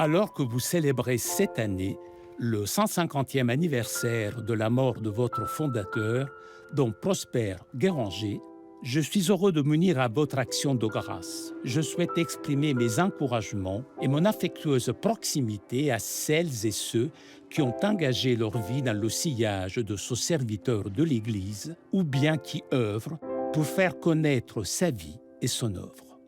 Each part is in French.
Alors que vous célébrez cette année le 150e anniversaire de la mort de votre fondateur, dont Prosper Guéranger, je suis heureux de m'unir à votre action de grâce. Je souhaite exprimer mes encouragements et mon affectueuse proximité à celles et ceux qui ont engagé leur vie dans le sillage de ce serviteur de l'Église ou bien qui œuvrent pour faire connaître sa vie et son œuvre.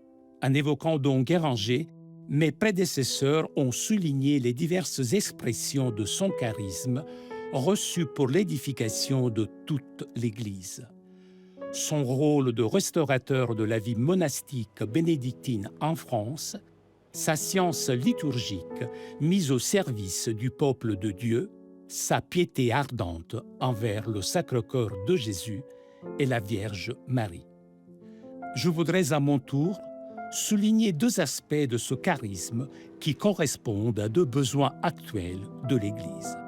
En évoquant donc Guéranger, mes prédécesseurs ont souligné les diverses expressions de son charisme reçues pour l'édification de toute l'Église. Son rôle de restaurateur de la vie monastique bénédictine en France, sa science liturgique mise au service du peuple de Dieu, sa piété ardente envers le Sacre-Cœur de Jésus et la Vierge Marie. Je voudrais à mon tour souligner deux aspects de ce charisme qui correspondent à deux besoins actuels de l'Église.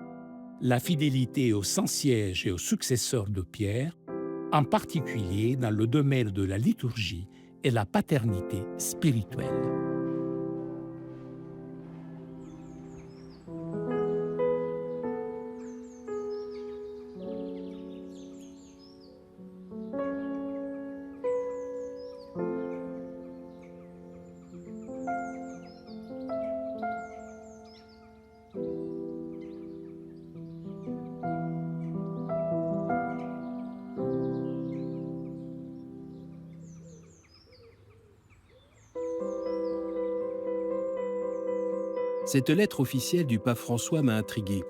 La fidélité au Saint-Siège et aux successeurs de Pierre, en particulier dans le domaine de la liturgie et la paternité spirituelle. Cette lettre officielle du pape François m'a intrigué.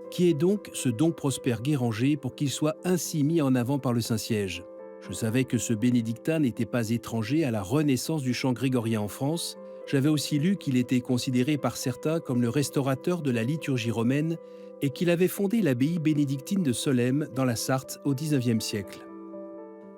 Qui est donc ce don Prosper Guéranger pour qu'il soit ainsi mis en avant par le Saint-Siège? Je savais que ce bénédictin n'était pas étranger à la renaissance du chant grégorien en France. J'avais aussi lu qu'il était considéré par certains comme le restaurateur de la liturgie romaine et qu'il avait fondé l'abbaye bénédictine de Solesmes dans la Sarthe au XIXe siècle.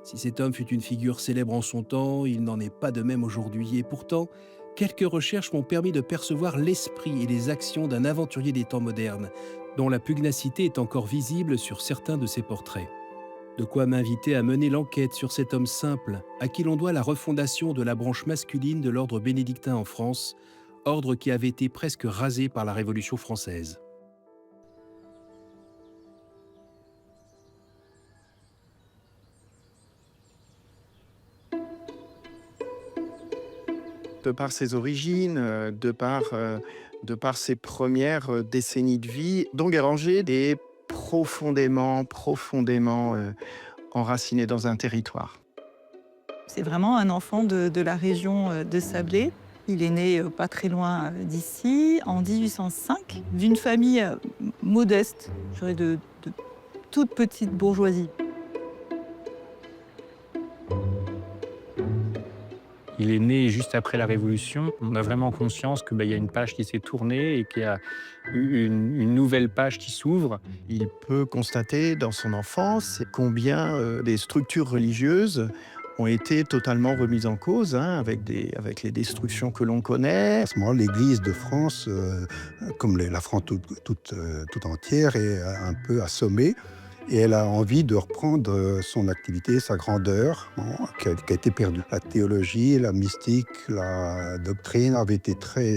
Si cet homme fut une figure célèbre en son temps, il n'en est pas de même aujourd'hui. Et pourtant, quelques recherches m'ont permis de percevoir l'esprit et les actions d'un aventurier des temps modernes, dont la pugnacité est encore visible sur certains de ses portraits. De quoi m'inviter à mener l'enquête sur cet homme simple, à qui l'on doit la refondation de la branche masculine de l'ordre bénédictin en France, ordre qui avait été presque rasé par la Révolution française. De par ses origines, de par ses premières décennies de vie, Don Guéranger est profondément enraciné dans un territoire. C'est vraiment un enfant de la région de Sablé. Il est né pas très loin d'ici, en 1805, d'une famille modeste, je dirais de toute petite bourgeoisie. Il est né juste après la Révolution. On a vraiment conscience qu'il y a une page qui s'est tournée et qu'il y a une nouvelle page qui s'ouvre. Il peut constater dans son enfance combien les structures religieuses ont été totalement remises en cause, avec les destructions que l'on connaît. À ce moment-là, l'Église de France, comme la France toute entière, est un peu assommée. Et elle a envie de reprendre son activité, sa grandeur, qui a été perdue. La théologie, la mystique, la doctrine avaient été très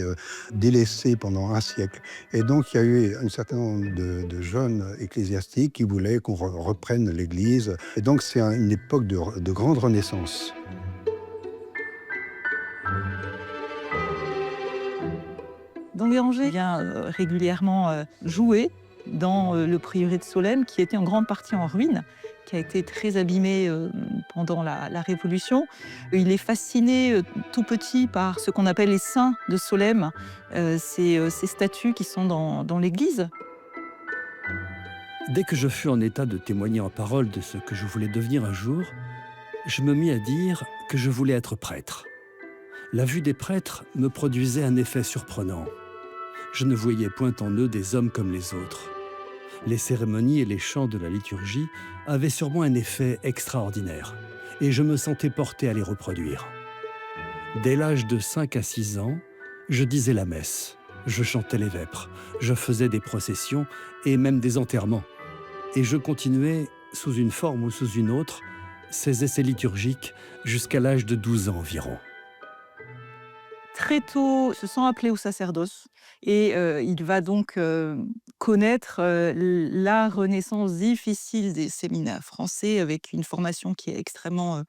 délaissées pendant un siècle. Et donc, il y a eu un certain nombre de jeunes ecclésiastiques qui voulaient qu'on reprenne l'Église. Et donc, c'est une époque de grande renaissance. Don Guéranger vient régulièrement jouer dans le prieuré de Solesmes, qui était en grande partie en ruine, qui a été très abîmé pendant la Révolution. Il est fasciné tout petit par ce qu'on appelle les saints de Solesmes, ces statues qui sont dans l'église. Dès que je fus en état de témoigner en parole de ce que je voulais devenir un jour, je me mis à dire que je voulais être prêtre. La vue des prêtres me produisait un effet surprenant. Je ne voyais point en eux des hommes comme les autres. Les cérémonies et les chants de la liturgie avaient sur moi un effet extraordinaire, et je me sentais porté à les reproduire. Dès l'âge de 5 à 6 ans, je disais la messe, je chantais les vêpres, je faisais des processions et même des enterrements. Et je continuais, sous une forme ou sous une autre, ces essais liturgiques jusqu'à l'âge de 12 ans environ. Très tôt, se sent appelé au sacerdoce. Et il va donc connaître la renaissance difficile des séminaires français avec une formation qui est extrêmement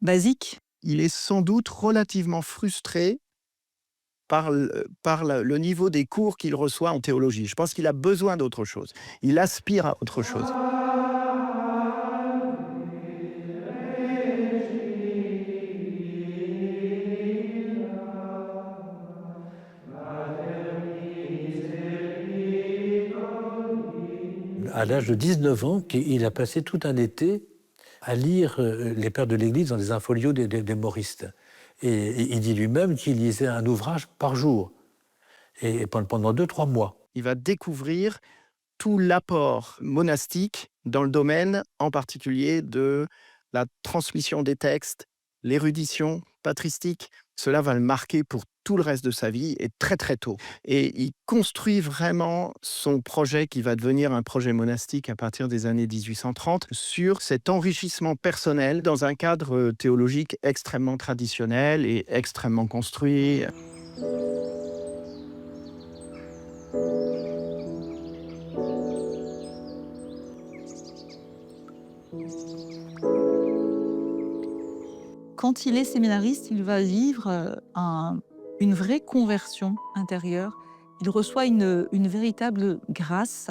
basique. Il est sans doute relativement frustré par le niveau des cours qu'il reçoit en théologie. Je pense qu'il a besoin d'autre chose. Il aspire à autre chose. À l'âge de 19 ans, il a passé tout un été à lire les pères de l'Église dans les infolios des moristes. Et il dit lui-même qu'il lisait un ouvrage par jour, et pendant 2-3 mois. Il va découvrir tout l'apport monastique dans le domaine, en particulier de la transmission des textes, l'érudition patristique. Cela va le marquer pour tout le reste de sa vie et très très tôt. Et il construit vraiment son projet qui va devenir un projet monastique à partir des années 1830 sur cet enrichissement personnel dans un cadre théologique extrêmement traditionnel et extrêmement construit. Quand il est séminariste, il va vivre une vraie conversion intérieure. Il reçoit une véritable grâce.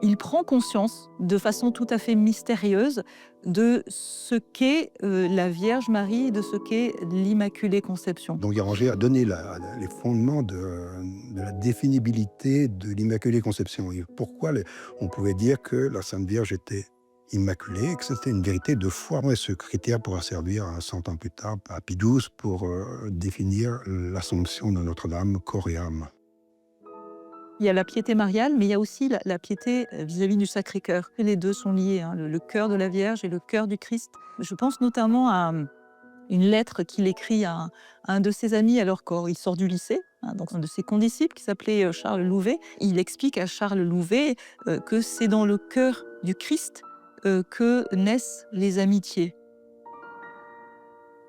Il prend conscience, de façon tout à fait mystérieuse, de ce qu'est la Vierge Marie et de ce qu'est l'Immaculée Conception. Donc Guéranger a donné les fondements de la définibilité de l'Immaculée Conception. Et pourquoi on pouvait dire que la Sainte Vierge était immaculée, et que c'était une vérité de foi. Ouais, ce critère pourra servir 100 ans plus tard à Pie XII pour définir l'Assomption de Notre-Dame, corps et âme. Il y a la piété mariale, mais il y a aussi la piété vis-à-vis du Sacré-Cœur. Les deux sont liés, hein, le cœur de la Vierge et le cœur du Christ. Je pense notamment à une lettre qu'il écrit à un de ses amis alors qu'il sort du lycée, hein, donc un de ses condisciples qui s'appelait Charles Louvet. Il explique à Charles Louvet que c'est dans le cœur du Christ que naissent les amitiés.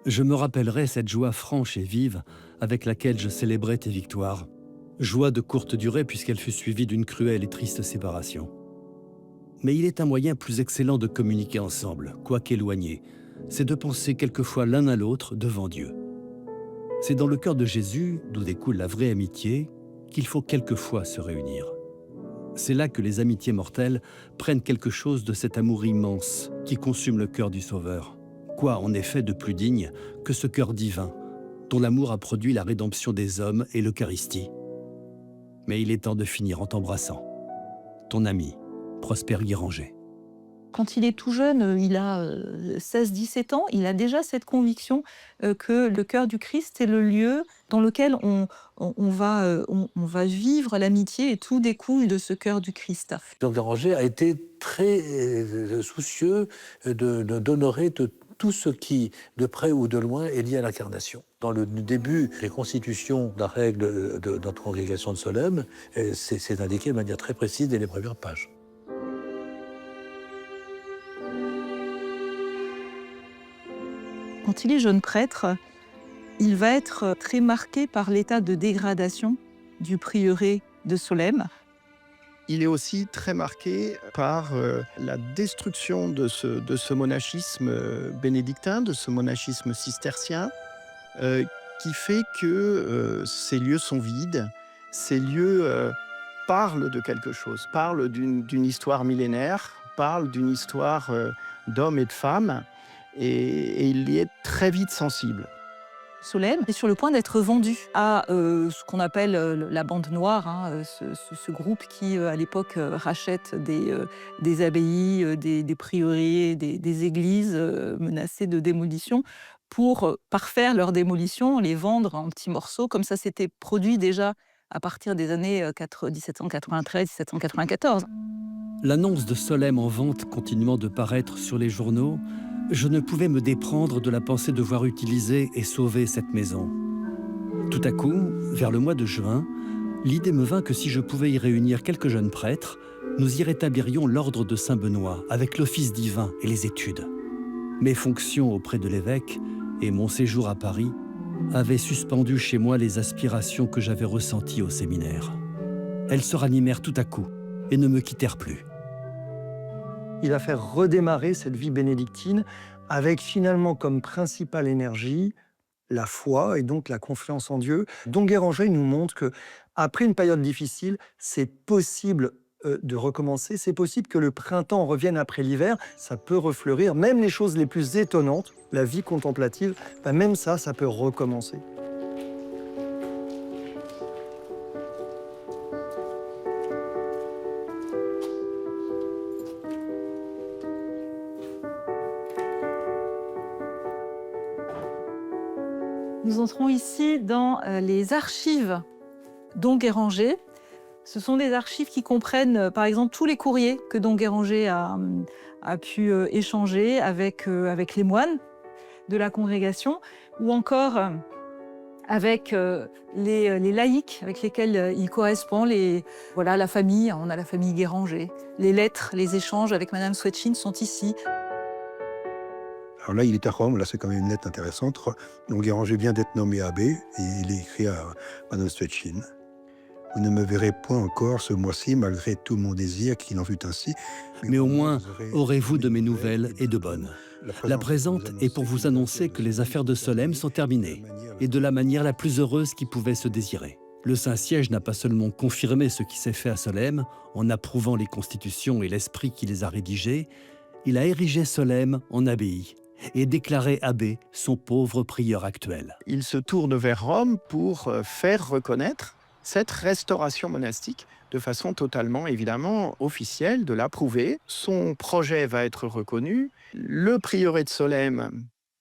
Je me rappellerai cette joie franche et vive avec laquelle je célébrais tes victoires. Joie de courte durée puisqu'elle fut suivie d'une cruelle et triste séparation. Mais il est un moyen plus excellent de communiquer ensemble, quoiqu'éloignés. C'est de penser quelquefois l'un à l'autre devant Dieu. C'est dans le cœur de Jésus, d'où découle la vraie amitié, qu'il faut quelquefois se réunir. C'est là que les amitiés mortelles prennent quelque chose de cet amour immense qui consume le cœur du Sauveur. Quoi, en effet, de plus digne que ce cœur divin, dont l'amour a produit la rédemption des hommes et l'Eucharistie. Mais il est temps de finir en t'embrassant. Ton ami, Prosper Guéranger. Quand il est tout jeune, il a 16-17 ans, il a déjà cette conviction que le cœur du Christ est le lieu dans lequel on va vivre l'amitié et tout découle de ce cœur du Christ. Jean Guéranger a été très soucieux d'honorer tout ce qui, de près ou de loin, est lié à l'incarnation. Dans le début des constitutions de la règle de notre congrégation de Solesmes, c'est indiqué de manière très précise dès les premières pages. Quand il est jeune prêtre, il va être très marqué par l'état de dégradation du prieuré de Solesmes. Il est aussi très marqué par la destruction de ce monachisme bénédictin, de ce monachisme cistercien, qui fait que ces lieux sont vides, ces lieux parlent de quelque chose, parlent d'une histoire millénaire, parlent d'une histoire d'hommes et de femmes, et il y est très vite sensible. Solesmes est sur le point d'être vendu à ce qu'on appelle la bande noire, hein, ce groupe qui, à l'époque, rachète des abbayes, des prieurés, des églises menacées de démolition pour parfaire leur démolition, les vendre en petits morceaux, comme ça s'était produit déjà à partir des années 1793-1794. L'annonce de Solesmes en vente continuant de paraître sur les journaux, je ne pouvais me déprendre de la pensée de voir utiliser et sauver cette maison. Tout à coup, vers le mois de juin, l'idée me vint que si je pouvais y réunir quelques jeunes prêtres, nous y rétablirions l'ordre de Saint-Benoît avec l'office divin et les études. Mes fonctions auprès de l'évêque et mon séjour à Paris avait suspendu chez moi les aspirations que j'avais ressenties au séminaire. Elles se ranimèrent tout à coup et ne me quittèrent plus. Il va faire redémarrer cette vie bénédictine avec finalement comme principale énergie la foi et donc la confiance en Dieu. Don Guéranger nous montre que après une période difficile, c'est possible de recommencer, c'est possible que le printemps revienne après l'hiver, ça peut refleurir, même les choses les plus étonnantes, la vie contemplative, même ça peut recommencer. Nous entrons ici dans les archives Don Guéranger. Ce sont des archives qui comprennent, par exemple, tous les courriers que Don Guéranger a pu échanger avec les moines de la congrégation, ou encore avec les laïcs avec lesquels il correspond, la famille, on a la famille Guéranger. Les lettres, les échanges avec Madame Swetchine sont ici. Alors là, il est à Rome, là c'est quand même une lettre intéressante. Donc Guéranger vient d'être nommé abbé et il écrit à Madame Swetchine. Vous ne me verrez point encore ce mois-ci, malgré tout mon désir qu'il en fût ainsi. Mais au moins, aurez-vous de mes nouvelles et de bonnes. La présente est pour vous annoncer que les affaires de Solesmes sont terminées, et de la manière la plus heureuse qui pouvait se désirer. Le Saint-Siège n'a pas seulement confirmé ce qui s'est fait à Solesmes, en approuvant les constitutions et l'esprit qui les a rédigées, il a érigé Solesmes en abbaye, et déclaré abbé son pauvre prieur actuel. Il se tourne vers Rome pour faire reconnaître cette restauration monastique de façon totalement, évidemment, officielle, de l'approuver. Son projet va être reconnu. Le prieuré de Solesmes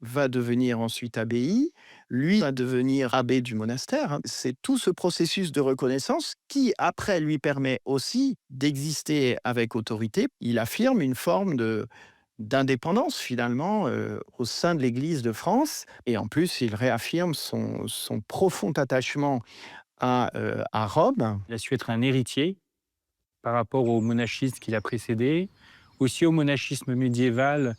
va devenir ensuite abbaye. Lui va devenir abbé du monastère. C'est tout ce processus de reconnaissance qui, après, lui permet aussi d'exister avec autorité. Il affirme une forme d'indépendance, finalement, au sein de l'Église de France. Et en plus, il réaffirme son profond attachement à Rome. Il a su être un héritier par rapport au monachisme qui l'a précédé, aussi au monachisme médiéval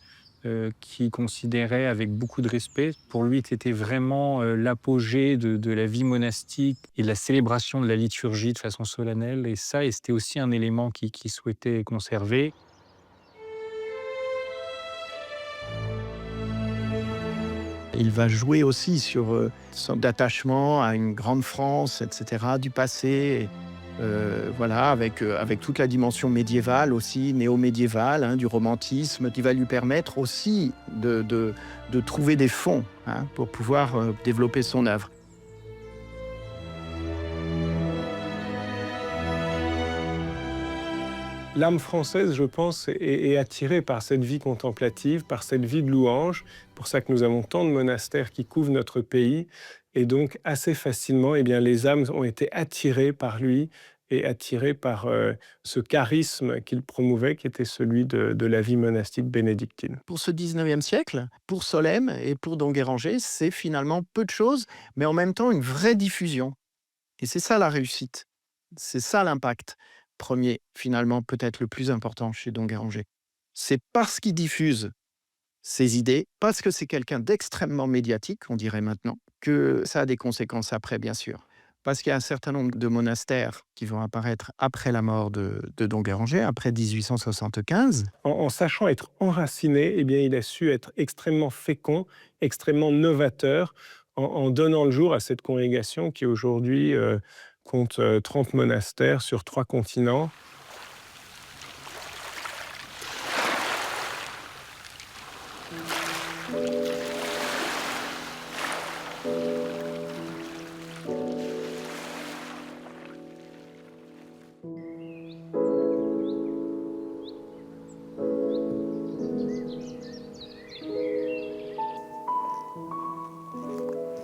qui considérait avec beaucoup de respect. Pour lui, c'était vraiment l'apogée de la vie monastique et de la célébration de la liturgie de façon solennelle. Et c'était aussi un élément qu'il souhaitait conserver. Il va jouer aussi sur son attachement à une grande France, etc., du passé, avec toute la dimension médiévale aussi, néo-médiévale, du romantisme, qui va lui permettre aussi de trouver des fonds pour pouvoir développer son œuvre. L'âme française, je pense, est attirée par cette vie contemplative, par cette vie de louange. C'est pour ça que nous avons tant de monastères qui couvrent notre pays. Et donc, assez facilement, les âmes ont été attirées par lui et attirées par ce charisme qu'il promouvait, qui était celui de la vie monastique bénédictine. Pour ce 19e siècle, pour Solesmes et pour Don Guéranger, c'est finalement peu de choses, mais en même temps une vraie diffusion. Et c'est ça la réussite, c'est ça l'impact premier, finalement, peut-être le plus important chez Don Guéranger. C'est parce qu'il diffuse ses idées, parce que c'est quelqu'un d'extrêmement médiatique, on dirait maintenant, que ça a des conséquences après, bien sûr. Parce qu'il y a un certain nombre de monastères qui vont apparaître après la mort de Don Guéranger, après 1875. En sachant être enraciné, il a su être extrêmement fécond, extrêmement novateur, en donnant le jour à cette congrégation qui aujourd'hui compte 30 monastères sur 3 continents.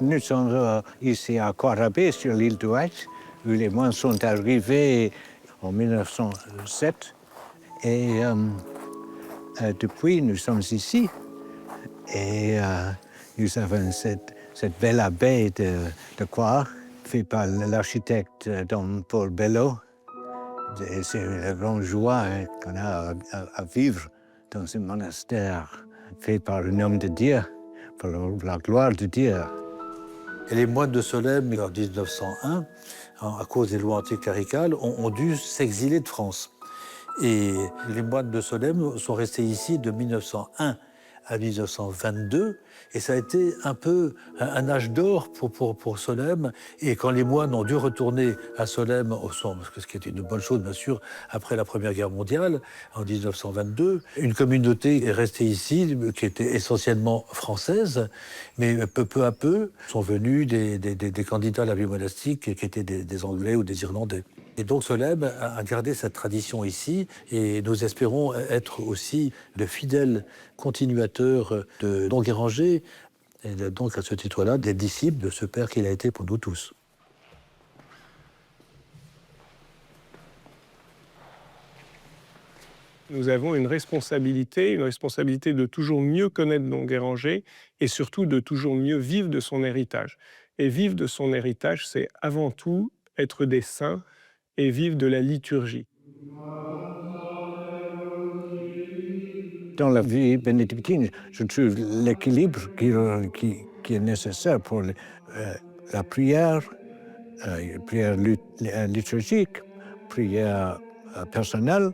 Nous sommes ici à Coirabé, sur l'île d'Ouest, où les moines sont arrivés en 1907. Et depuis, nous sommes ici. Et nous avons cette belle abbaye de Coire, faite par l'architecte Don Paul Bello. C'est une grande joie qu'on a à vivre dans ce monastère fait par le nom de Dieu, pour la gloire de Dieu. Et les moines de Solesmes, en 1901, à cause des lois anticléricales, ont dû s'exiler de France. Et les moines de Solesmes sont restés ici de 1901 à 1922, et ça a été un peu un âge d'or pour Solesmes. Et quand les moines ont dû retourner à Solesmes, ce qui était une bonne chose bien sûr, après la Première Guerre mondiale, en 1922, une communauté est restée ici, qui était essentiellement française, mais peu à peu sont venus des candidats à la vie monastique qui étaient des Anglais ou des Irlandais. Et donc Solesmes a gardé cette tradition ici, et nous espérons être aussi de fidèles continuateurs de Don Guéranger, et donc à ce titre-là, des disciples de ce père qu'il a été pour nous tous. Nous avons une responsabilité de toujours mieux connaître Don Guéranger et surtout de toujours mieux vivre de son héritage. Et vivre de son héritage, c'est avant tout être des saints et vivre de la liturgie. Dans la vie bénédictine, je trouve l'équilibre qui est nécessaire pour la prière, prière liturgique, prière personnelle,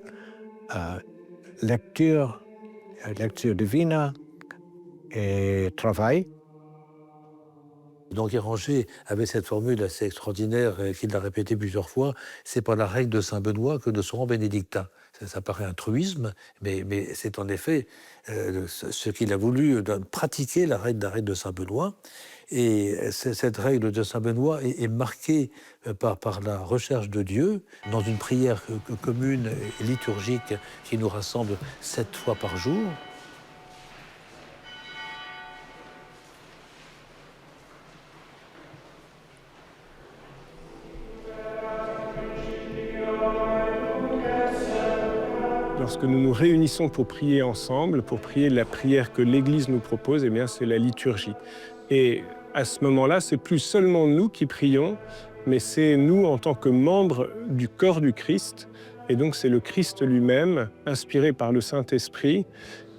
lecture divine et travail. Don Guéranger avait cette formule assez extraordinaire qu'il a répétée plusieurs fois, c'est par la règle de Saint-Benoît que nous serons bénédictins. Ça paraît un truisme, mais c'est en effet ce qu'il a voulu pratiquer, la règle de Saint-Benoît. Et cette règle de Saint-Benoît est marquée par la recherche de Dieu dans une prière commune et liturgique qui nous rassemble 7 fois par jour. Lorsque nous nous réunissons pour prier ensemble, pour prier la prière que l'Église nous propose, eh bien, c'est la liturgie. Et à ce moment-là, c'est plus seulement nous qui prions, mais c'est nous en tant que membres du corps du Christ. Et donc, c'est le Christ lui-même, inspiré par le Saint-Esprit,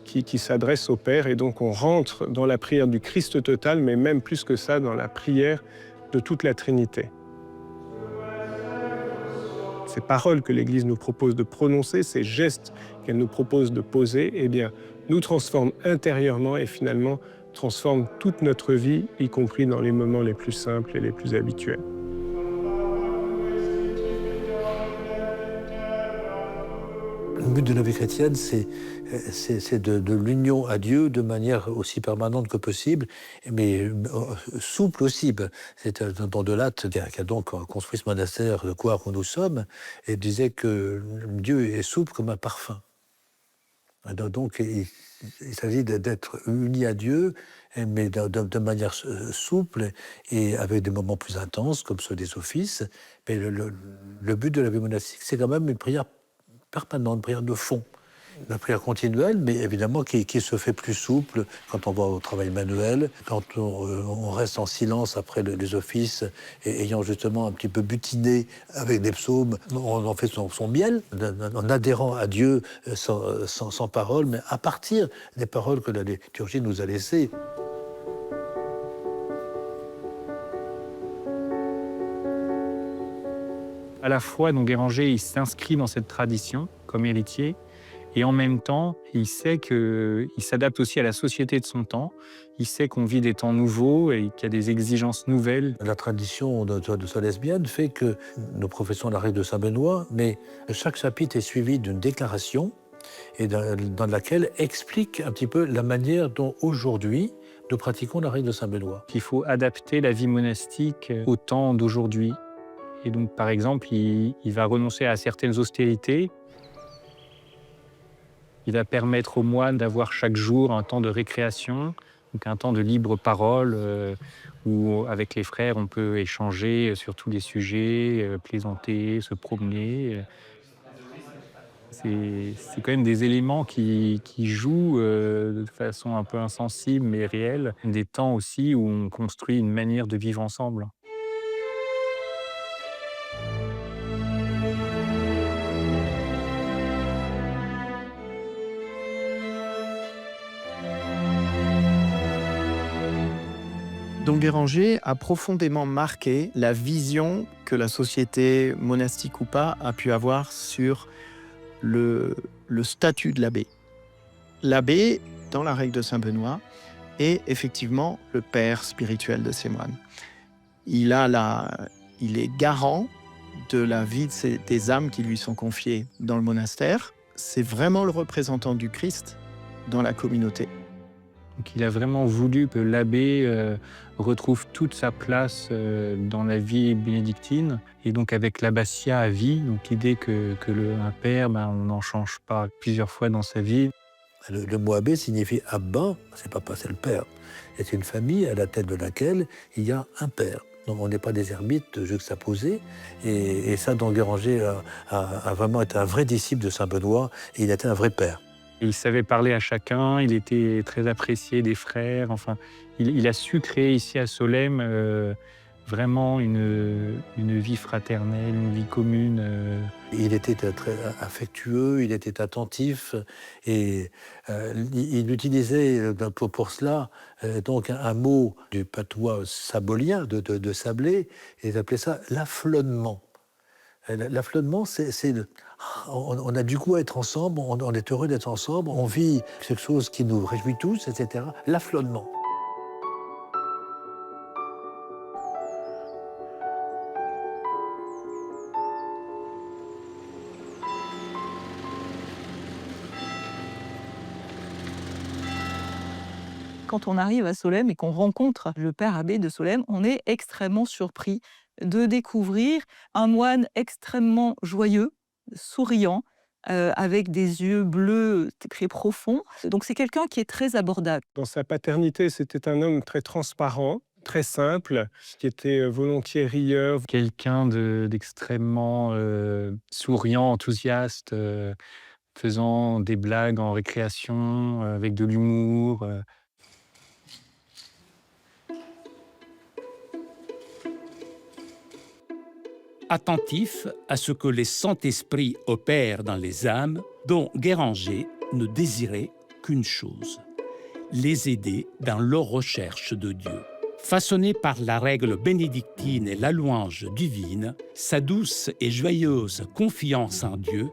qui s'adresse au Père. Et donc, on rentre dans la prière du Christ total, mais même plus que ça, dans la prière de toute la Trinité. Ces paroles que l'Église nous propose de prononcer, ces gestes qu'elle nous propose de poser, eh bien, nous transforment intérieurement et finalement transforment toute notre vie, y compris dans les moments les plus simples et les plus habituels. Le but de la vie chrétienne, c'est de l'union à Dieu de manière aussi permanente que possible, mais souple aussi. C'est un don de Latte qui a donc construit ce monastère de Coire où nous sommes, et disait que Dieu est souple comme un parfum. Donc il s'agit d'être unis à Dieu, mais de manière souple et avec des moments plus intenses, comme ceux des offices. Mais le but de la vie monastique, c'est quand même une prière permanente, une prière de fond. La prière continuelle, mais évidemment qui se fait plus souple quand on va au travail manuel, quand on reste en silence après les offices, et ayant justement un petit peu butiné avec des psaumes, on en fait son miel, en adhérant à Dieu sans parole, mais à partir des paroles que la liturgie nous a laissées. À la fois, Don Guéranger, il s'inscrit dans cette tradition comme héritier, et en même temps, il sait qu'il s'adapte aussi à la société de son temps. Il sait qu'on vit des temps nouveaux et qu'il y a des exigences nouvelles. La tradition de Solesbienne fait que nous professons la règle de Saint-Benoît, mais chaque chapitre est suivi d'une déclaration et dans laquelle explique un petit peu la manière dont aujourd'hui nous pratiquons la règle de Saint-Benoît. Il faut adapter la vie monastique au temps d'aujourd'hui. Et donc, par exemple, il va renoncer à certaines austérités. Il va permettre aux moines d'avoir chaque jour un temps de récréation, donc un temps de libre parole, où avec les frères, on peut échanger sur tous les sujets, plaisanter, se promener. C'est quand même des éléments qui jouent de façon un peu insensible mais réelle. Des temps aussi où on construit une manière de vivre ensemble. Don Guéranger a profondément marqué la vision que la société, monastique ou pas, a pu avoir sur le statut de l'abbé. L'abbé, dans la règle de Saint-Benoît, est effectivement le père spirituel de ses moines. Il est garant de la vie des âmes qui lui sont confiées dans le monastère. C'est vraiment le représentant du Christ dans la communauté. Donc, il a vraiment voulu que l'abbé retrouve toute sa place dans la vie bénédictine. Et donc avec l'abbatiat à vie, donc l'idée un père, on n'en change pas plusieurs fois dans sa vie. Le mot abbé signifie abba, c'est pas passer le père. Et c'est une famille à la tête de laquelle il y a un père. Donc on n'est pas des ermites juxtaposés. Et ça, Don Guéranger a vraiment été un vrai disciple de Saint-Benoît et il était un vrai père. Et il savait parler à chacun, il était très apprécié des frères. Enfin, il a su créer ici à Solesmes vraiment une vie fraternelle, une vie commune. Il était très affectueux, il était attentif et il utilisait pour cela donc un mot du patois sabolien, de Sablé, et il appelait ça l'afflonnement. L'afflonnement, on a du goût à être ensemble, on est heureux d'être ensemble, on vit quelque chose qui nous réjouit tous, etc. L'afflonnement. Quand on arrive à Solesmes et qu'on rencontre le père abbé de Solesmes, on est extrêmement surpris de découvrir un moine extrêmement joyeux, souriant, avec des yeux bleus très profonds. Donc c'est quelqu'un qui est très abordable. Dans sa paternité, c'était un homme très transparent, très simple, qui était volontiers rieur. Quelqu'un d'extrêmement souriant, enthousiaste, faisant des blagues en récréation, avec de l'humour. Attentif à ce que les Saint-Esprits opèrent dans les âmes, Don Guéranger ne désirait qu'une chose, les aider dans leur recherche de Dieu. Façonné par la règle bénédictine et la louange divine, sa douce et joyeuse confiance en Dieu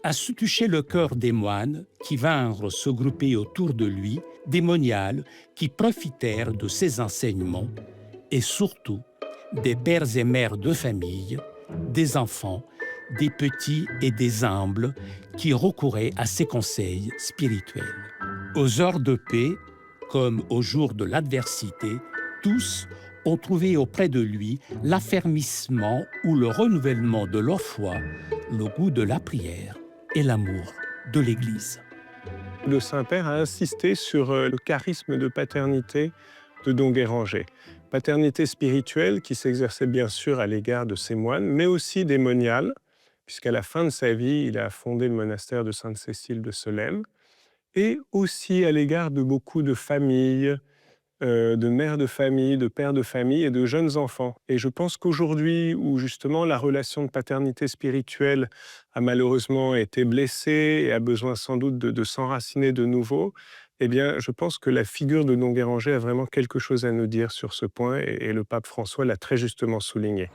a su toucher le cœur des moines qui vinrent se grouper autour de lui, des moniales qui profitèrent de ses enseignements et surtout des pères et mères de famille, des enfants, des petits et des humbles qui recouraient à ses conseils spirituels. Aux heures de paix, comme aux jours de l'adversité, tous ont trouvé auprès de lui l'affermissement ou le renouvellement de leur foi, le goût de la prière et l'amour de l'Église. Le Saint-Père a insisté sur le charisme de paternité de Don Guéranger. Paternité spirituelle qui s'exerçait bien sûr à l'égard de ses moines, mais aussi des moniales, puisqu'à la fin de sa vie, il a fondé le monastère de Sainte-Cécile de Solesmes, et aussi à l'égard de beaucoup de familles, de mères de famille, de pères de famille et de jeunes enfants. Et je pense qu'aujourd'hui, où justement la relation de paternité spirituelle a malheureusement été blessée et a besoin sans doute de s'enraciner de nouveau, eh bien, je pense que la figure de Don Guéranger a vraiment quelque chose à nous dire sur ce point, et le pape François l'a très justement souligné.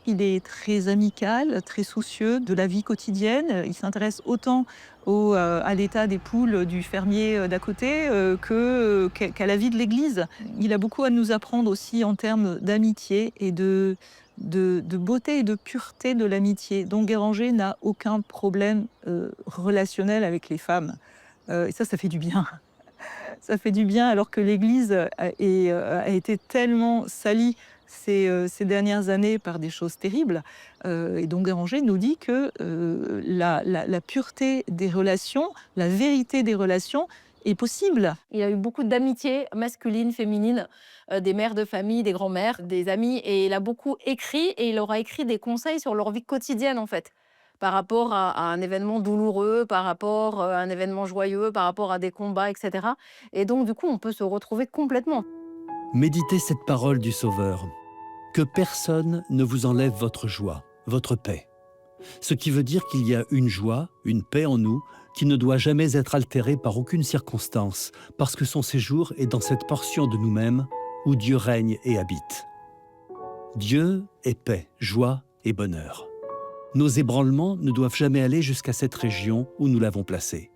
Il est très amical, très soucieux de la vie quotidienne. Il s'intéresse autant à l'état des poules du fermier d'à côté qu'à la vie de l'Église. Il a beaucoup à nous apprendre aussi en termes d'amitié et de beauté et de pureté de l'amitié. Don Guéranger n'a aucun problème relationnel avec les femmes. Et ça fait du bien. Ça fait du bien alors que l'Église a été tellement salie ces dernières années par des choses terribles. Et Don Guéranger nous dit que la pureté des relations, la vérité des relations est possible. Il a eu beaucoup d'amitié masculine, féminine, des mères de famille, des grands-mères, des amis. Et il a beaucoup écrit, et il aura écrit des conseils sur leur vie quotidienne, en fait. Par rapport à un événement douloureux, par rapport à un événement joyeux, par rapport à des combats, etc. Et donc, du coup, on peut se retrouver complètement. Méditez cette parole du Sauveur. Que personne ne vous enlève votre joie, votre paix. Ce qui veut dire qu'il y a une joie, une paix en nous, qui ne doit jamais être altérée par aucune circonstance, parce que son séjour est dans cette portion de nous-mêmes où Dieu règne et habite. Dieu est paix, joie et bonheur. Nos ébranlements ne doivent jamais aller jusqu'à cette région où nous l'avons placé.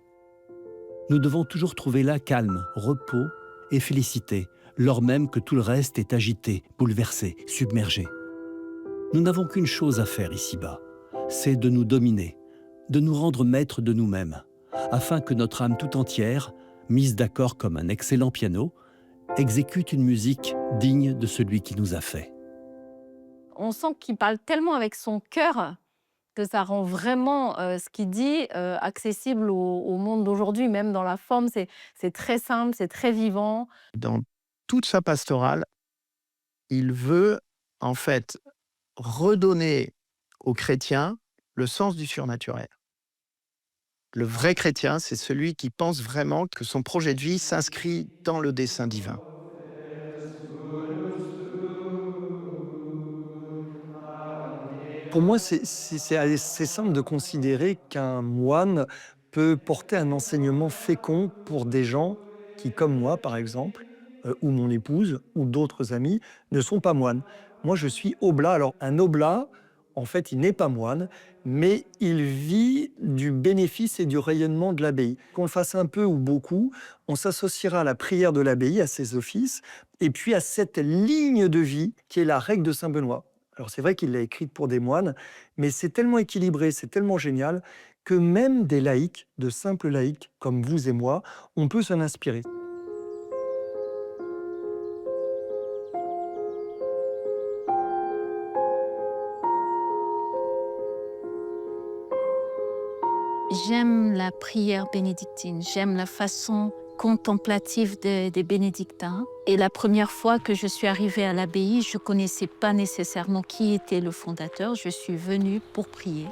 Nous devons toujours trouver là calme, repos et félicité, lors même que tout le reste est agité, bouleversé, submergé. Nous n'avons qu'une chose à faire ici-bas, c'est de nous dominer, de nous rendre maîtres de nous-mêmes, afin que notre âme tout entière, mise d'accord comme un excellent piano, exécute une musique digne de celui qui nous a fait. On sent qu'il parle tellement avec son cœur que ça rend vraiment ce qu'il dit accessible au monde d'aujourd'hui, même dans la forme. C'est très simple, c'est très vivant. Dans toute sa pastorale, il veut en fait redonner aux chrétiens le sens du surnaturel. Le vrai chrétien, c'est celui qui pense vraiment que son projet de vie s'inscrit dans le dessein divin. Pour moi, c'est assez simple de considérer qu'un moine peut porter un enseignement fécond pour des gens qui, comme moi par exemple, ou mon épouse, ou d'autres amis, ne sont pas moines. Moi, je suis oblat. Alors, un oblat, en fait, il n'est pas moine, mais il vit du bénéfice et du rayonnement de l'abbaye. Qu'on le fasse un peu ou beaucoup, on s'associera à la prière de l'abbaye, à ses offices, et puis à cette ligne de vie qui est la règle de Saint Benoît. Alors c'est vrai qu'il l'a écrite pour des moines, mais c'est tellement équilibré, c'est tellement génial, que même des laïcs, de simples laïcs comme vous et moi, on peut s'en inspirer. J'aime la prière bénédictine, j'aime la façon contemplative des bénédictins. Et la première fois que je suis arrivée à l'abbaye, je ne connaissais pas nécessairement qui était le fondateur. Je suis venue pour prier.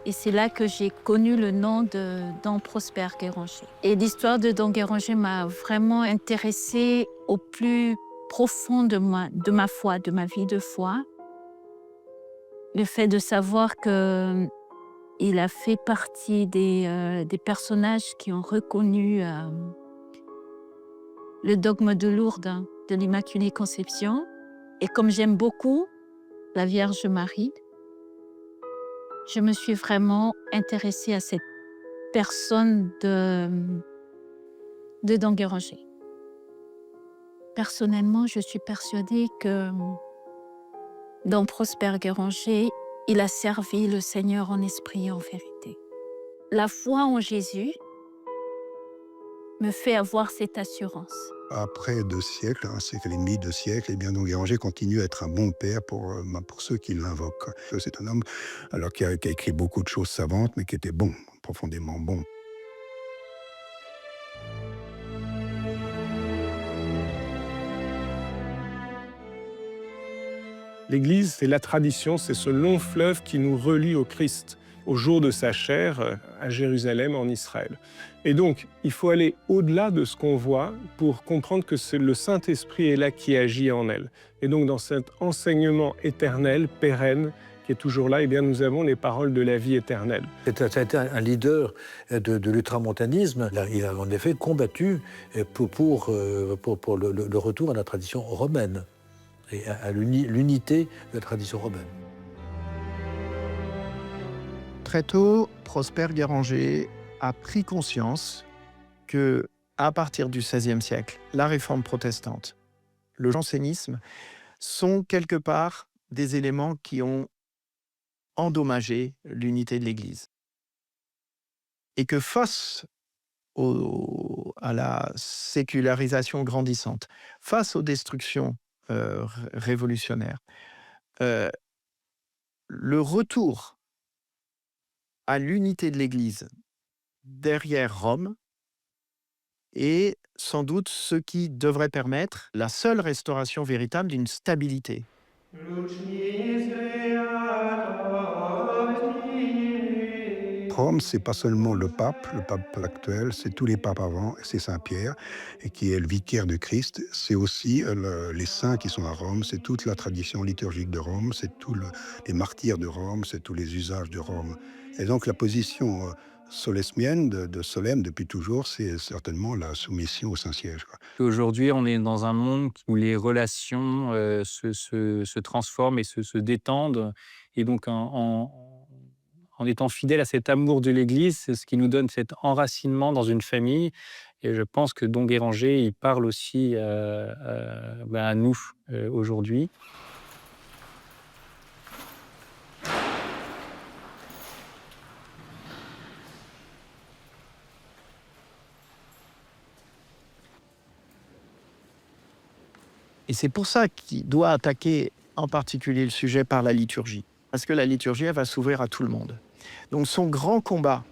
Et c'est là que j'ai connu le nom de Don Prosper Guéranger. Et l'histoire de Don Guéranger m'a vraiment intéressée au plus profond de ma foi, de ma vie de foi. Le fait de savoir que il a fait partie des personnages qui ont reconnu le dogme de Lourdes de l'Immaculée Conception. Et comme j'aime beaucoup la Vierge Marie, je me suis vraiment intéressée à cette personne de Don Guéranger. Personnellement, je suis persuadée que Don Prosper Guéranger, il a servi le Seigneur en esprit et en vérité. La foi en Jésus me fait avoir cette assurance. Après 2 siècles, un siècle et demi, 2 siècles, eh bien, Don Guéranger continue à être un bon père pour ceux qui l'invoquent. C'est un homme alors, qui a écrit beaucoup de choses savantes, mais qui était bon, profondément bon. L'Église, c'est la tradition, c'est ce long fleuve qui nous relie au Christ, au jour de sa chair, à Jérusalem, en Israël. Et donc, il faut aller au-delà de ce qu'on voit pour comprendre que c'est le Saint-Esprit est là qui agit en elle. Et donc, dans cet enseignement éternel, pérenne, qui est toujours là, eh bien, nous avons les paroles de la vie éternelle. Ça a été un leader de l'ultramontanisme. Il a en effet combattu pour le retour à la tradition romaine et à l'unité de la tradition romaine. Très tôt, Prosper Guéranger a pris conscience que, à partir du XVIe siècle, la réforme protestante, le jansénisme, sont quelque part des éléments qui ont endommagé l'unité de l'Église. Et que face à la sécularisation grandissante, face aux destructions révolutionnaires, le retour à l'unité de l'Église derrière Rome est sans doute ce qui devrait permettre la seule restauration véritable d'une stabilité. Rome, c'est pas seulement le pape actuel, c'est tous les papes avant, c'est Saint-Pierre, et qui est le vicaire du Christ. C'est aussi les saints qui sont à Rome, c'est toute la tradition liturgique de Rome, c'est tous les martyrs de Rome, c'est tous les usages de Rome. Et donc la position solesmienne de Solesmes depuis toujours, c'est certainement la soumission au Saint-Siège. Aujourd'hui, on est dans un monde où les relations se transforment et se détendent. Et donc, en étant fidèle à cet amour de l'Église, c'est ce qui nous donne cet enracinement dans une famille. Et je pense que Don Guéranger, il parle aussi à nous aujourd'hui. Et c'est pour ça qu'il doit attaquer en particulier le sujet par la liturgie. Parce que la liturgie, elle va s'ouvrir à tout le monde. Donc son grand combat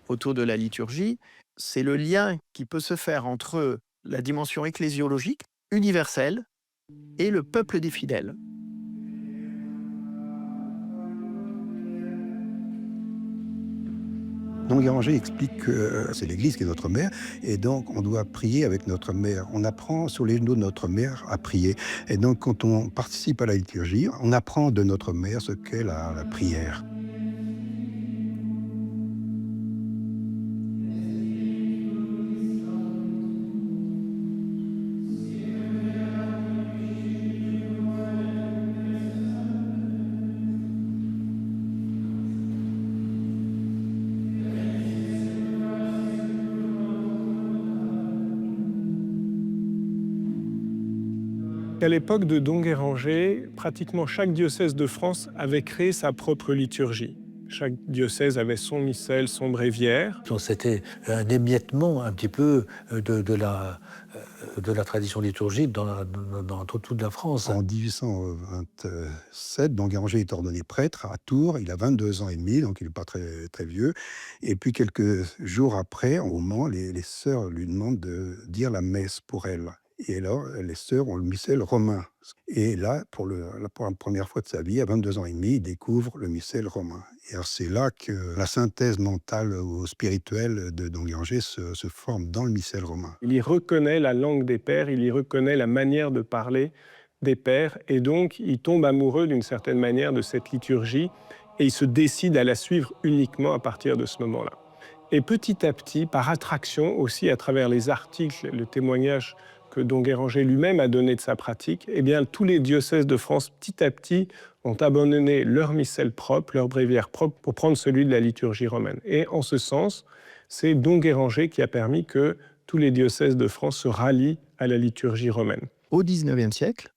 autour de la liturgie, c'est le lien qui peut se faire entre la dimension ecclésiologique, universelle, et le peuple des fidèles. Don Guéranger explique que c'est l'Église qui est notre mère, et donc on doit prier avec notre mère. On apprend sur les genoux de notre mère à prier. Et donc quand on participe à la liturgie, on apprend de notre mère ce qu'est la prière. À l'époque de Don Guéranger, pratiquement chaque diocèse de France avait créé sa propre liturgie. Chaque diocèse avait son missel, son bréviaire. C'était un émiettement un petit peu de la tradition liturgique dans toute la France. En 1827, Don Guéranger est ordonné prêtre à Tours. Il a 22 ans et demi, donc il n'est pas très, très vieux. Et puis quelques jours après, au Mans, les sœurs lui demandent de dire la messe pour elle. Et alors, les sœurs ont le missel romain. Et là, pour la première fois de sa vie, à 22 ans et demi, il découvre le missel romain. Et alors, c'est là que la synthèse mentale ou spirituelle de Don Guéranger se forme dans le missel romain. Il y reconnaît la langue des pères, il y reconnaît la manière de parler des pères, et donc il tombe amoureux d'une certaine manière de cette liturgie, et il se décide à la suivre uniquement à partir de ce moment-là. Et petit à petit, par attraction aussi, à travers les articles, le témoignage que Don Guéranger lui-même a donné de sa pratique, eh bien, tous les diocèses de France, petit à petit, ont abandonné leur missel propre, leur bréviaire propre, pour prendre celui de la liturgie romaine. Et en ce sens, c'est Don Guéranger qui a permis que tous les diocèses de France se rallient à la liturgie romaine. Au XIXe siècle,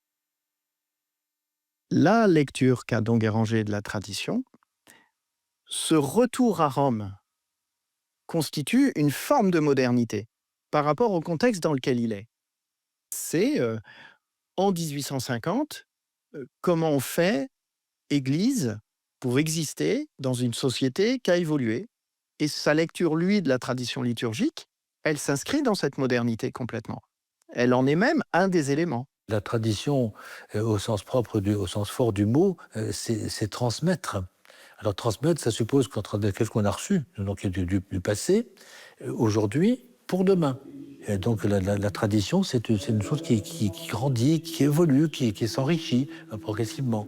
la lecture qu'a Don Guéranger de la tradition, ce retour à Rome constitue une forme de modernité par rapport au contexte dans lequel il est. C'est en 1850, comment on fait Église pour exister dans une société qui a évolué. Et sa lecture, lui, de la tradition liturgique, elle s'inscrit dans cette modernité complètement. Elle en est même un des éléments. La tradition, au sens propre, au sens fort du mot, c'est transmettre. Alors transmettre, ça suppose qu'on transmet quelque chose qu'on a reçu, donc du passé, aujourd'hui, pour demain. Et donc la tradition, c'est une chose qui grandit, qui évolue, qui s'enrichit progressivement.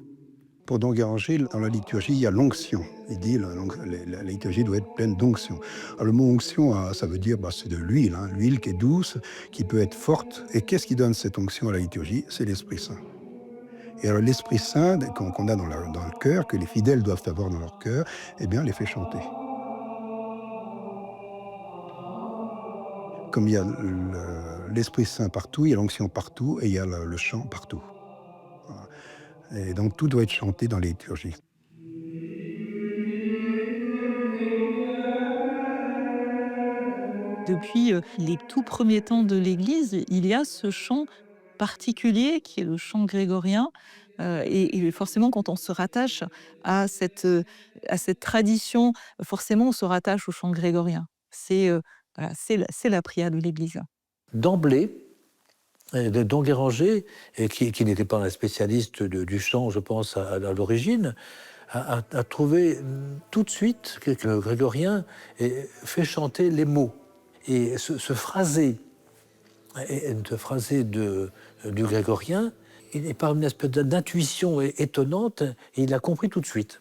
Pour Don Guéranger, dans la liturgie, il y a l'onction. Il dit que la liturgie doit être pleine d'onction. Alors, le mot onction, ça veut dire c'est de l'huile, l'huile qui est douce, qui peut être forte. Et qu'est-ce qui donne cette onction à la liturgie? C'est l'Esprit Saint. Et alors l'Esprit Saint qu'on a dans le cœur, que les fidèles doivent avoir dans leur cœur, eh bien, les fait chanter. Comme il y a l'Esprit Saint partout, il y a l'onction partout et il y a le chant partout. Voilà. Et donc tout doit être chanté dans les liturgies. Depuis les tout premiers temps de l'Église, il y a ce chant particulier qui est le chant grégorien. Et forcément, quand on se rattache à cette tradition, forcément, on se rattache au chant grégorien. C'est la prière de l'Église. D'emblée, Don Guéranger, qui n'était pas un spécialiste du chant, je pense, à l'origine, a trouvé tout de suite que le grégorien fait chanter les mots. Et ce phrasé du grégorien, il est par une espèce d'intuition étonnante, et il l'a compris tout de suite.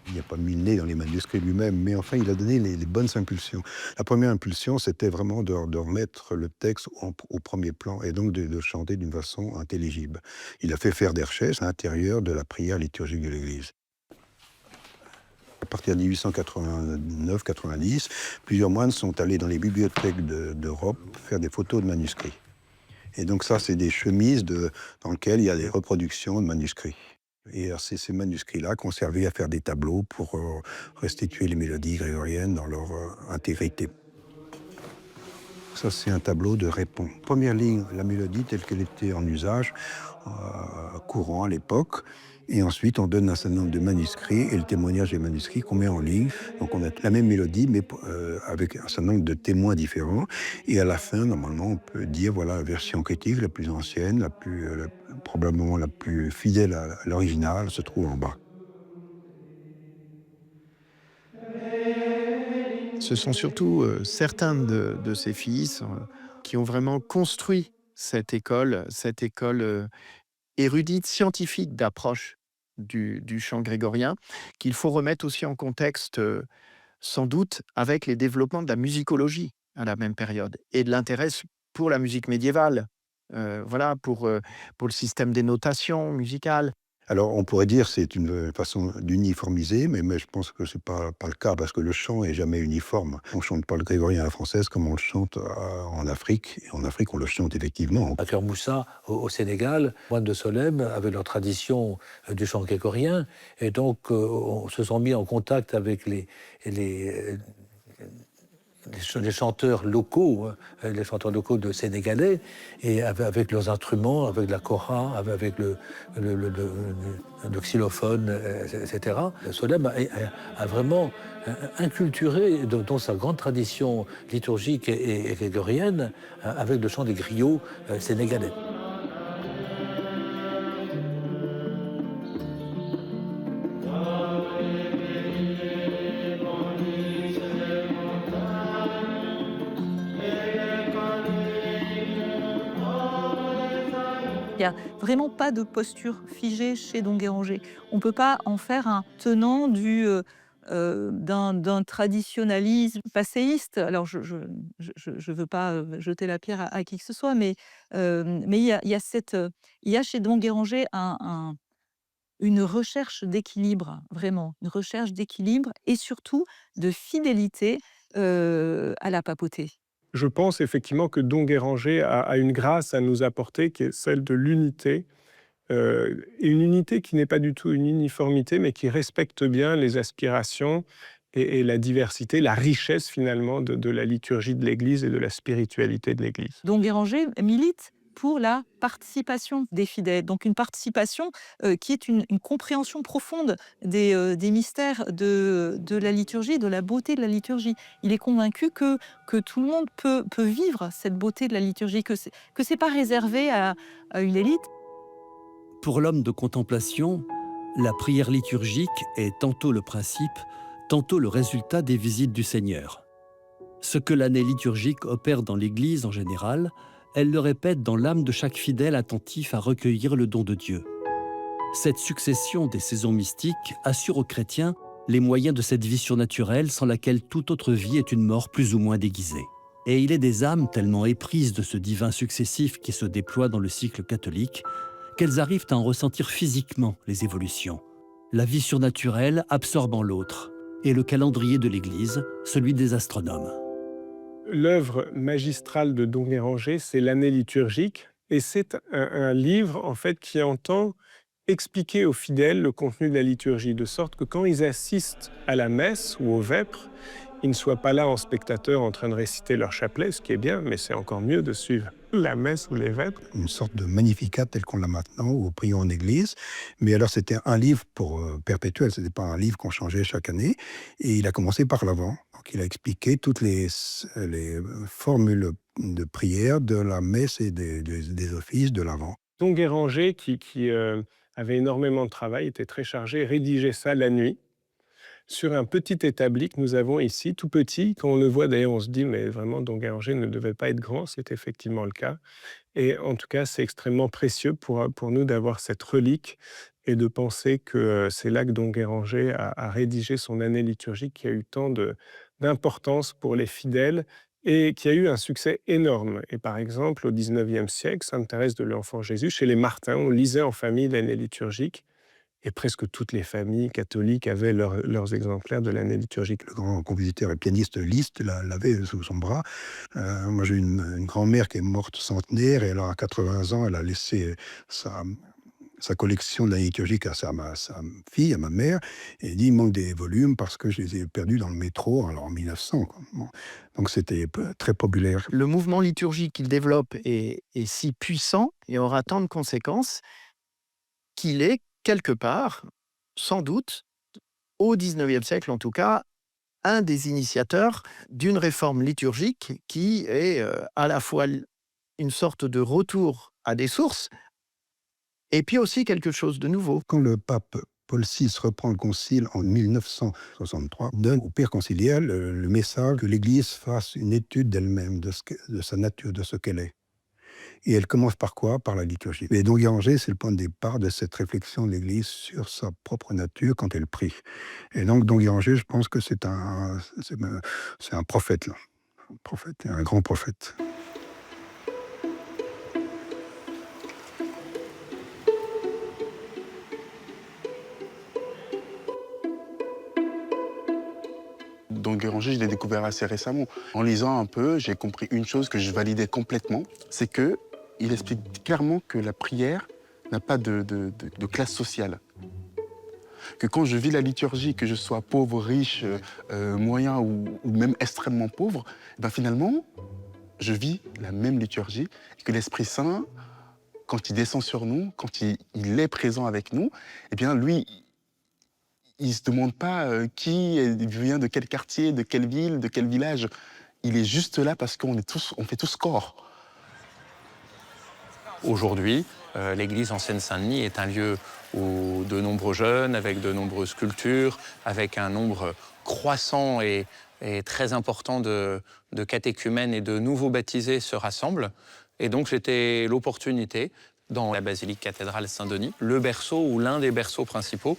Il n'y a pas mis le nez dans les manuscrits lui-même, mais enfin, il a donné les bonnes impulsions. La première impulsion, c'était vraiment de remettre le texte au premier plan et donc de chanter d'une façon intelligible. Il a fait faire des recherches à l'intérieur de la prière liturgique de l'Église. À partir de 1889-90, plusieurs moines sont allés dans les bibliothèques d'Europe faire des photos de manuscrits. Et donc ça, c'est des chemises dans lesquelles il y a des reproductions de manuscrits. Et c'est ces manuscrits-là qu'on servait à faire des tableaux pour restituer les mélodies grégoriennes dans leur intégrité. Ça, c'est un tableau de Répon. Première ligne, la mélodie telle qu'elle était en usage courant à l'époque. Et ensuite, on donne un certain nombre de manuscrits et le témoignage des manuscrits qu'on met en ligne. Donc, on a la même mélodie, mais avec un certain nombre de témoins différents. Et à la fin, normalement, on peut dire, voilà, la version critique la plus ancienne, probablement la plus fidèle à l'original, se trouve en bas. Ce sont surtout certains de ses fils qui ont vraiment construit cette école érudite, scientifique d'approche du chant grégorien, qu'il faut remettre aussi en contexte, sans doute, avec les développements de la musicologie à la même période et de l'intérêt pour la musique médiévale, pour le système des notations musicales. Alors, on pourrait dire que c'est une façon d'uniformiser, mais je pense que ce n'est pas le cas, parce que le chant n'est jamais uniforme. On ne chante pas le grégorien à la française comme on le chante en Afrique. Et en Afrique, on le chante effectivement. À Kermoussa, au Sénégal, les moines de Solesmes avaient leur tradition du chant grégorien, et donc se sont mis en contact avec les chanteurs locaux, de sénégalais, et avec leurs instruments, avec la kora, avec le xylophone, etc. Solesmes a vraiment inculturé dans sa grande tradition liturgique et grégorienne avec le chant des griots sénégalais. Il n'y a vraiment pas de posture figée chez Don Guéranger. On ne peut pas en faire un tenant d'un traditionnalisme passéiste. Alors, je ne veux pas jeter la pierre à qui que ce soit, mais il y a chez Don Guéranger une recherche d'équilibre, vraiment, une recherche d'équilibre et surtout de fidélité à la papauté. Je pense effectivement que Don Guéranger a une grâce à nous apporter qui est celle de l'unité, et une unité qui n'est pas du tout une uniformité, mais qui respecte bien les aspirations et la diversité, la richesse finalement de la liturgie de l'Église et de la spiritualité de l'Église. Don Guéranger milite pour la participation des fidèles, donc une participation qui est une compréhension profonde des mystères de la liturgie, de la beauté de la liturgie. Il est convaincu que tout le monde peut vivre cette beauté de la liturgie, que c'est pas réservé à une élite. Pour l'homme de contemplation, la prière liturgique est tantôt le principe, tantôt le résultat des visites du Seigneur. Ce que l'année liturgique opère dans l'Église en général, elle le répète dans l'âme de chaque fidèle attentif à recueillir le don de Dieu. Cette succession des saisons mystiques assure aux chrétiens les moyens de cette vie surnaturelle sans laquelle toute autre vie est une mort plus ou moins déguisée. Et il est des âmes tellement éprises de ce divin successif qui se déploie dans le cycle catholique qu'elles arrivent à en ressentir physiquement les évolutions. La vie surnaturelle absorbant l'autre, et le calendrier de l'Église, celui des astronomes. L'œuvre magistrale de Don Guéranger, c'est l'année liturgique, et c'est un livre en fait qui entend expliquer aux fidèles le contenu de la liturgie, de sorte que quand ils assistent à la messe ou au vêpres, ils ne soient pas là en spectateurs en train de réciter leur chapelet, ce qui est bien, mais c'est encore mieux de suivre la messe ou les vêpres. Une sorte de Magnificat tel qu'on l'a maintenant, ou prions en église. Mais alors c'était un livre pour perpétuel, ce n'était pas un livre qu'on changeait chaque année. Et il a commencé par l'Avent. Donc, il a expliqué toutes les formules de prière de la messe et des offices de l'Avent. Don Guéranger, qui avait énormément de travail, était très chargé, rédigeait ça la nuit sur un petit établi que nous avons ici, tout petit. Quand on le voit, d'ailleurs, on se dit, mais vraiment, Don Guéranger ne devait pas être grand. C'est effectivement le cas. Et en tout cas, c'est extrêmement précieux pour nous d'avoir cette relique et de penser que c'est là que Don Guéranger a rédigé son année liturgique qui a eu tant d'importance pour les fidèles et qui a eu un succès énorme. Et par exemple, au XIXe siècle, Sainte Thérèse de l'Enfant Jésus, chez les Martins, on lisait en famille l'année liturgique et presque toutes les familles catholiques avaient leurs exemplaires de l'année liturgique. Le grand compositeur et pianiste Liszt l'avait sous son bras. Moi, j'ai une grand-mère qui est morte centenaire et alors à 80 ans, elle a laissé sa collection de l'année liturgique à sa fille, à ma mère, et elle dit il manque des volumes parce que je les ai perdus dans le métro alors en 1900. Bon. Donc c'était très populaire. Le mouvement liturgique qu'il développe est si puissant et aura tant de conséquences qu'il est quelque part, sans doute, au XIXe siècle en tout cas, un des initiateurs d'une réforme liturgique qui est à la fois une sorte de retour à des sources, et puis aussi quelque chose de nouveau. Quand le pape Paul VI reprend le concile en 1963, donne au Père conciliaire le message que l'Église fasse une étude d'elle-même, de sa nature, de ce qu'elle est. Et elle commence par quoi? Par la liturgie. Et Don Guéranger, c'est le point de départ de cette réflexion de l'Église sur sa propre nature quand elle prie. Et donc Don Guéranger, je pense que c'est un prophète, là. Un prophète, un grand prophète. Don Guéranger, je l'ai découvert assez récemment. En lisant un peu, j'ai compris une chose que je validais complètement, c'est qu'il explique clairement que la prière n'a pas de classe sociale. Que quand je vis la liturgie, que je sois pauvre, riche, moyen ou même extrêmement pauvre, ben finalement, je vis la même liturgie et que l'Esprit Saint, quand il descend sur nous, quand il est présent avec nous, eh bien lui, il ne se demande pas qui vient de quel quartier, de quelle ville, de quel village. Il est juste là parce qu'on fait tous corps. Aujourd'hui, l'église en Seine-Saint-Denis est un lieu où de nombreux jeunes, avec de nombreuses cultures, avec un nombre croissant et très important de catéchumènes et de nouveaux baptisés se rassemblent. Et donc, c'était l'opportunité, dans la basilique cathédrale Saint-Denis, le berceau ou l'un des berceaux principaux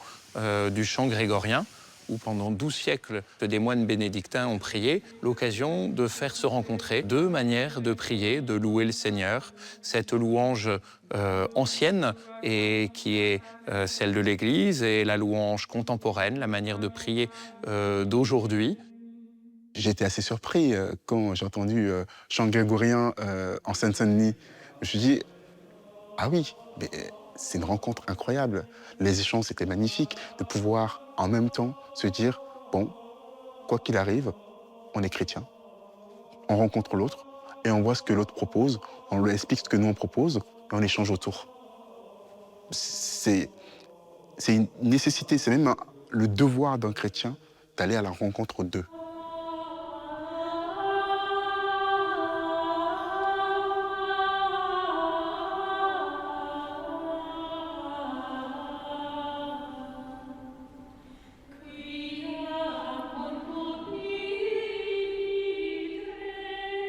du chant grégorien, où pendant 12 siècles, des moines bénédictins ont prié, l'occasion de faire se rencontrer deux manières de prier, de louer le Seigneur. Cette louange ancienne, et qui est celle de l'Église, et la louange contemporaine, la manière de prier d'aujourd'hui. J'étais assez surpris quand j'ai entendu chant grégorien en Seine-Saint-Denis. Je me suis dit, ah oui, mais c'est une rencontre incroyable. Les échanges, c'était magnifique de pouvoir en même temps se dire, bon, quoi qu'il arrive, on est chrétien, on rencontre l'autre et on voit ce que l'autre propose, on lui explique ce que nous on propose et on échange autour. C'est une nécessité, c'est même le devoir d'un chrétien d'aller à la rencontre d'eux.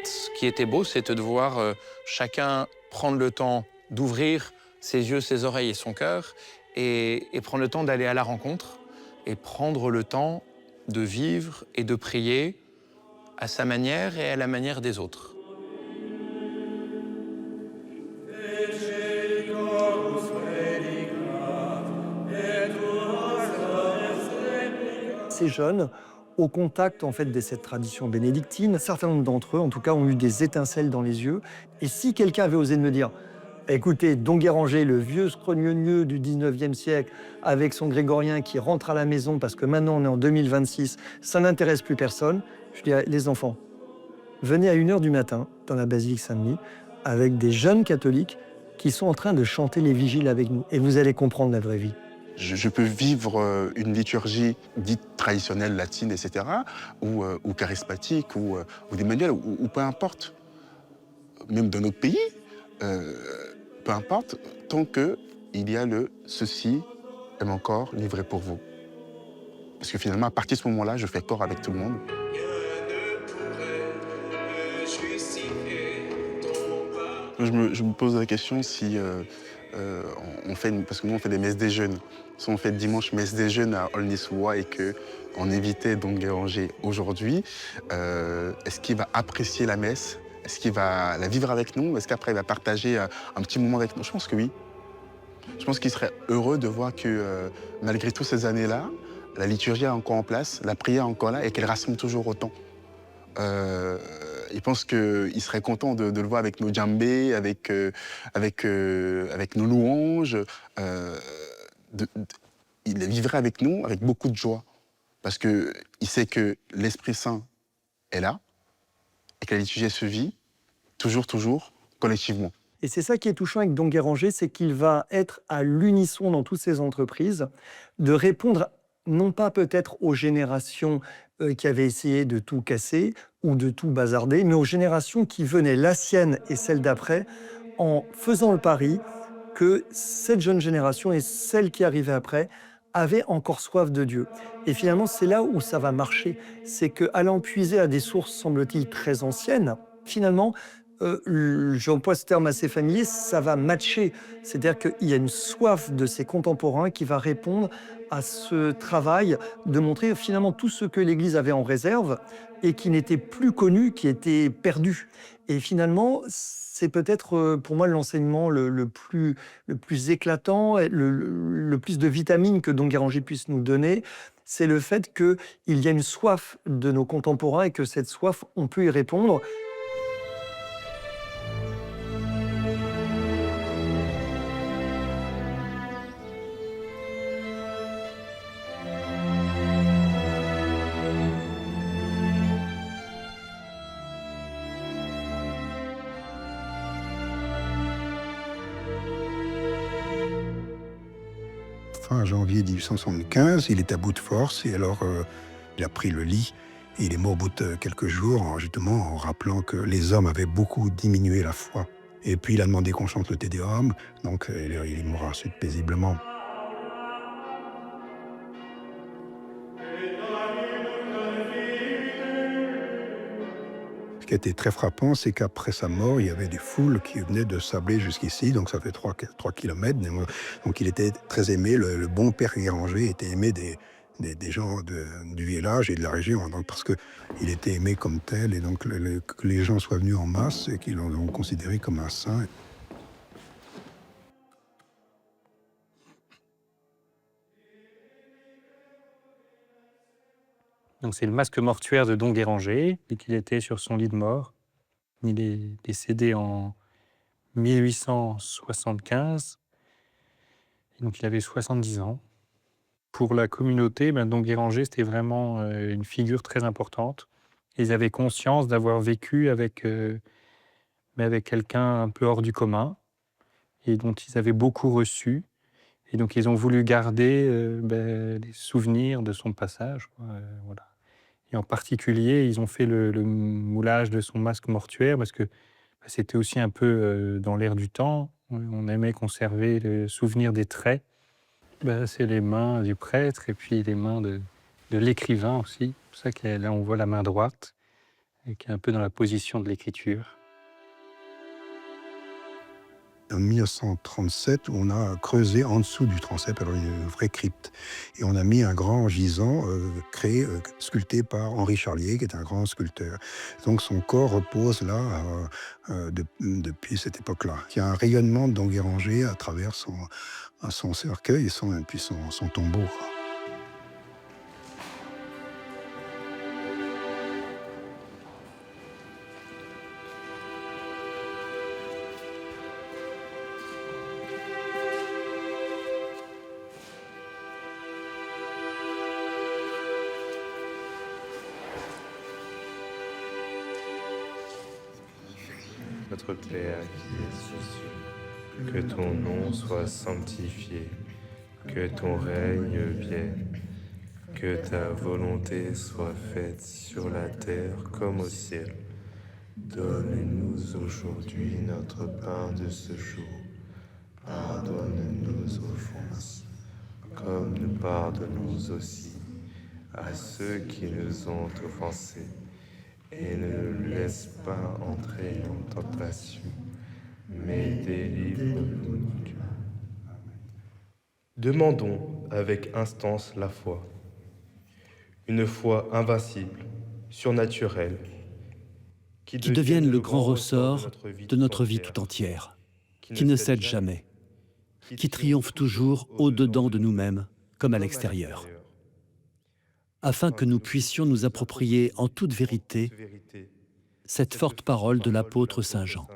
Ce qui était beau, c'était de voir chacun prendre le temps d'ouvrir ses yeux, ses oreilles et son cœur, et prendre le temps d'aller à la rencontre, et prendre le temps de vivre et de prier à sa manière et à la manière des autres. Ces jeunes, au contact en fait de cette tradition bénédictine, un certain nombre d'entre eux, en tout cas, ont eu des étincelles dans les yeux. Et si quelqu'un avait osé de me dire, écoutez, Don Guéranger, le vieux scrogneux du 19e siècle, avec son grégorien qui rentre à la maison parce que maintenant on est en 2026, ça n'intéresse plus personne, je dirais, les enfants, venez à 1h du matin dans la basilique Saint-Denis avec des jeunes catholiques qui sont en train de chanter les vigiles avec nous. Et vous allez comprendre la vraie vie. Je peux vivre une liturgie dite traditionnelle, latine, etc., ou charismatique, ou des manuels, ou peu importe. Même dans notre pays, peu importe, tant qu'il y a le « ceci est mon corps livré pour vous ». Parce que finalement, à partir de ce moment-là, je fais corps avec tout le monde. Je me pose la question si on fait, parce que nous on fait des messes des jeunes, si on fait dimanche messe des jeunes à Aulnay-sous-Bois et qu'on invitait Don Guéranger aujourd'hui, est-ce qu'il va apprécier la messe? Est-ce qu'il va la vivre avec nous? Est-ce qu'après il va partager un petit moment avec nous? Je pense que oui. Je pense qu'il serait heureux de voir que malgré toutes ces années-là, la liturgie est encore en place, la prière est encore là et qu'elle rassemble toujours autant. Il pense qu'il serait content de le voir avec nos djembés, avec nos louanges. Il vivrait avec nous avec beaucoup de joie. Parce qu'il sait que l'Esprit Saint est là et que la liturgie se vit toujours, collectivement. Et c'est ça qui est touchant avec Don Guéranger, c'est qu'il va être à l'unisson dans toutes ses entreprises, de répondre non pas peut-être aux générations qui avaient essayé de tout casser ou de tout bazarder, mais aux générations qui venaient, la sienne et celle d'après, en faisant le pari que cette jeune génération et celle qui arrivait après avaient encore soif de Dieu. Et finalement, c'est là où ça va marcher. C'est qu'allant puiser à des sources, semble-t-il, très anciennes, finalement, j'emploie ce terme assez familier, ça va matcher. C'est-à-dire qu'il y a une soif de ses contemporains qui va répondre à ce travail de montrer finalement tout ce que l'Église avait en réserve et qui n'était plus connu, qui était perdu. Et finalement, c'est peut-être pour moi l'enseignement le plus éclatant, le plus de vitamines que Don Guéranger puisse nous donner, c'est le fait qu'il y a une soif de nos contemporains et que cette soif, on peut y répondre. Fin janvier 1875, il est à bout de force et alors il a pris le lit et il est mort au bout de quelques jours, justement en rappelant que les hommes avaient beaucoup diminué la foi. Et puis il a demandé qu'on chante le Te Deum, donc il est mort ensuite paisiblement. Ce qui a été très frappant, c'est qu'après sa mort, il y avait des foules qui venaient de Sablé jusqu'ici, donc ça fait 3 kilomètres. Donc il était très aimé, le bon père Guéranger était aimé des gens du village et de la région, donc parce qu'il était aimé comme tel, et donc que les gens soient venus en masse et qu'ils l'ont considéré comme un saint. Donc c'est le masque mortuaire de Don Guéranger, et qu'il était sur son lit de mort. Il est décédé en 1875, et donc il avait 70 ans. Pour la communauté, Don Guéranger, c'était vraiment une figure très importante. Ils avaient conscience d'avoir vécu avec quelqu'un un peu hors du commun, et dont ils avaient beaucoup reçu. Et donc ils ont voulu garder les souvenirs de son passage, quoi, voilà. Et en particulier, ils ont fait le moulage de son masque mortuaire parce que c'était aussi un peu dans l'air du temps. On aimait conserver le souvenir des traits. C'est les mains du prêtre et puis les mains de l'écrivain aussi. C'est pour ça que là, on voit la main droite, qui est un peu dans la position de l'écriture. En 1937, on a creusé en dessous du transept, alors une vraie crypte. Et on a mis un grand gisant sculpté par Henri Charlier, qui est un grand sculpteur. Donc son corps repose là depuis cette époque-là. Il y a un rayonnement de Don Guéranger à travers son cercueil et puis son tombeau. Notre Père qui es aux cieux, que ton nom soit sanctifié, Que ton règne vienne, que ta volonté soit faite sur la terre comme au ciel. Donne-nous aujourd'hui notre pain de ce jour. Pardonne nos offenses, comme nous pardonnons aussi à ceux qui nous ont offensés. Et ne nous laisse pas entrer en tentation, mais délivre-nous du mal. Demandons avec instance la foi, une foi invincible, surnaturelle, qui devienne le grand ressort de notre vie tout entière, qui ne cède jamais, qui triomphe toujours au-dedans de nous-mêmes comme à l'extérieur, afin que nous puissions nous approprier en toute vérité cette forte parole de l'apôtre Saint Jean.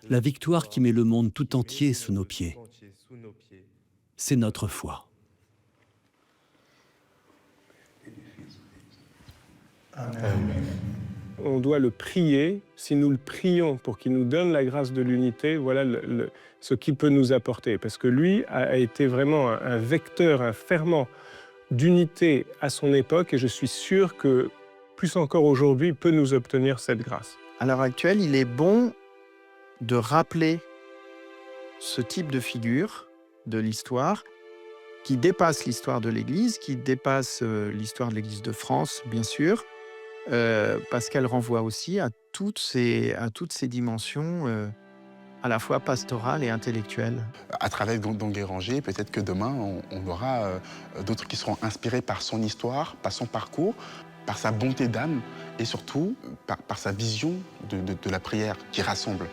La victoire qui met le monde tout entier sous nos pieds, c'est notre foi. Amen. On doit le prier. Si nous le prions pour qu'il nous donne la grâce de l'unité, voilà ce qu'il peut nous apporter. Parce que lui a été vraiment un vecteur, un ferment d'unité à son époque, et je suis sûr que, plus encore aujourd'hui, il peut nous obtenir cette grâce. À l'heure actuelle, il est bon de rappeler ce type de figure de l'histoire qui dépasse l'histoire de l'Église, qui dépasse l'histoire de l'Église de France, bien sûr, parce qu'elle renvoie aussi à toutes ces dimensions à la fois pastorales et intellectuelles. À travers Don Guéranger, peut-être que demain, on aura d'autres qui seront inspirés par son histoire, par son parcours, par sa bonté d'âme et surtout par sa vision de la prière qui rassemble.